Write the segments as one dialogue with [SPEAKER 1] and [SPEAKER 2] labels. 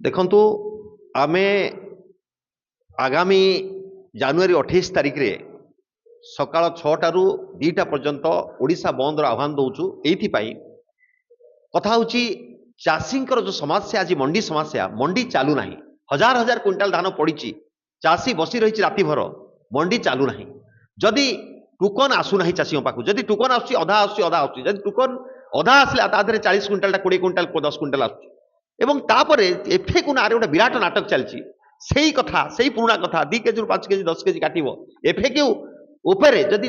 [SPEAKER 1] देखंतु आमे आगामी जानुआरी 28 तारिख रे सकाळ 6टारू 2टा पर्यंत ओडिशा बंद आह्वान दौचु। एइथिपाई कथा होची चाषींकर जो समस्या आज मंडी समस्या मंडी चालू नाही। हजार हजार क्विंटाल धान पड़ी चाषी बसी रही राति भर मंडी चालू नाही। जदि टोकन आसु नाही चाषी पाखु जदि टोकन आसुची अधा आसुची अधा आसुची जदि टोकन अधा आसला ताधरे 40 क्विंटाल 20 क्विंटाल 10 क्विंटाल आसुची एवं तापरे एफेकु नारे गोटे विराट नाटक चलची। सेही कथा सेही पुराना कथा 2 केजी 5 केजी 10 केजी काटिबो एफेक्यू उपरे जदि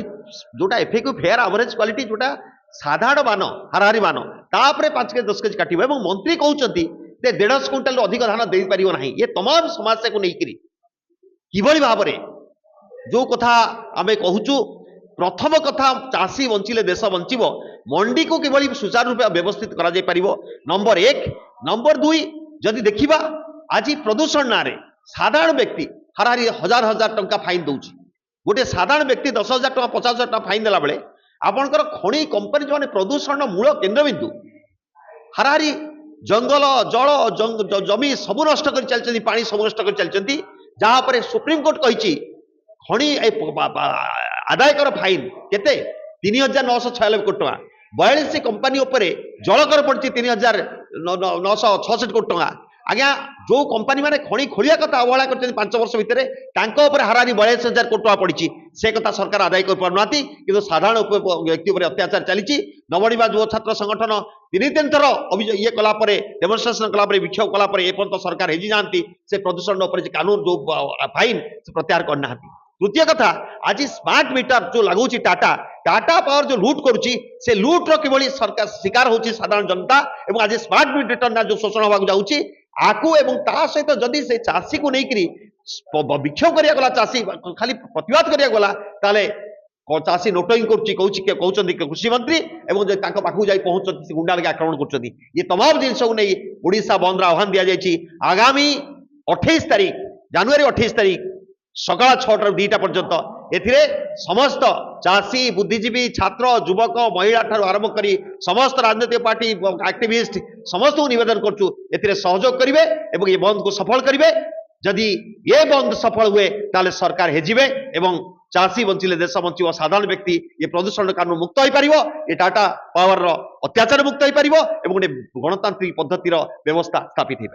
[SPEAKER 1] जोटा एफेक्यू फेयर एवरेज क्वालिटी जोटा साधारण मान हाराहारी मान तापरे 5 केजी 10 केजी काटिबो एवं मंत्री कहउचंती जे 150 क्विंटाल अधिक धान देई परिबो नाही। ये तमाम समस्या को नेइकरी किबळी भाबरे जो कथा आमे कहूचु प्रथम कथा चाषी बंचिले देश बंचिबो मंडी को किबळी सुचारू रूपे व्यवस्थित करा जाय परिबो नंबर 1। नंबर 2 जदि देखिबा आज प्रदूषण नारे साधारण व्यक्ति हाराहारी हजार हजार टंका फाइन दउची। गोटे साधारण व्यक्ति 10,000 टंका 50,000 टंका फाइन देला बेले आपनकर खणी कंपनी जो प्रदूषण मूल केंद्रबिंदु हाराहारी जंगल जल जमी सबु नष्ट कर चलचंती पानी सबु नष्ट कर चलचंती। जहाँ पर सुप्रीम कोर्ट कहिची खणी आदाय कर फाइन केते 3,996 कोटी टंका 42 कंपनी उपरे जलकर पड़ती 3,966 कोटी टंका। आज्ञा जो कंपनी माने खणी खोलिया कथा अवहेला कर 5 वर्ष भितर हाराहारी 42,000 कोटी टंका पड़ी से कथा सरकार आदाय कर पारनाती किंतु साधारण व्यक्ति उपर अत्याचार चली। नवनिर्माण युव छात्र संगठन 3 थर अभियोग ये कलापर डेमोन्स्ट्रेशन कलापर विक्षोभ कलापर एपर्यंत सरकार हेजी जाती से प्रदूषण कानून जो फाइन से प्रत्याहार करना। तृतीय कथा आज स्मार्ट मीटर जो लगुच टाटा टाटा पावर जो लूट करुच्ची से लूट्र किभली सरकार शिकार होची साधारण जनता एवं आज स्मार्ट मीटर ना जो शोषण होगा जाऊँगी आकु एवं ता सहित जदि से चाषी को लेकरी विक्षोभ करिया गला चाषी खाली प्रतिवाद करिया गला ताले चाषी नोटिंग कहते कृषि मंत्री एवं पाखु जाई पहुंचती गुंडा लगे आक्रमण कर ये तमाम जिनस को नहीं ओडिशा बंद आह्वान दि जाएगी। आगामी 28 तारिख जानुआरी 28 तारिख सकाळ 6टारू 2टा पर्यंत एथिरे समस्त चाषी बुद्धिजीवी छात्र युवक महिला ठारू आरंभ करी समस्त राजनीतिक पार्टी एक्टिविस्ट समस्त को निवेदन करछु एथिरे सहयोग करिवे एवं ये बंद को सफल करिवे। जदि ये बंद सफल हुए ताले सरकार हेजिबे एवं चाषी बंचिले देश बंचिबो साधारण व्यक्ति ये प्रदूषण कानून मुक्त होई परिबो ये टाटा पावर रो अत्याचार मुक्त होई परिबो एवं गोटे गणतांत्रिक पद्धतिर व्यवस्था स्थापित होई।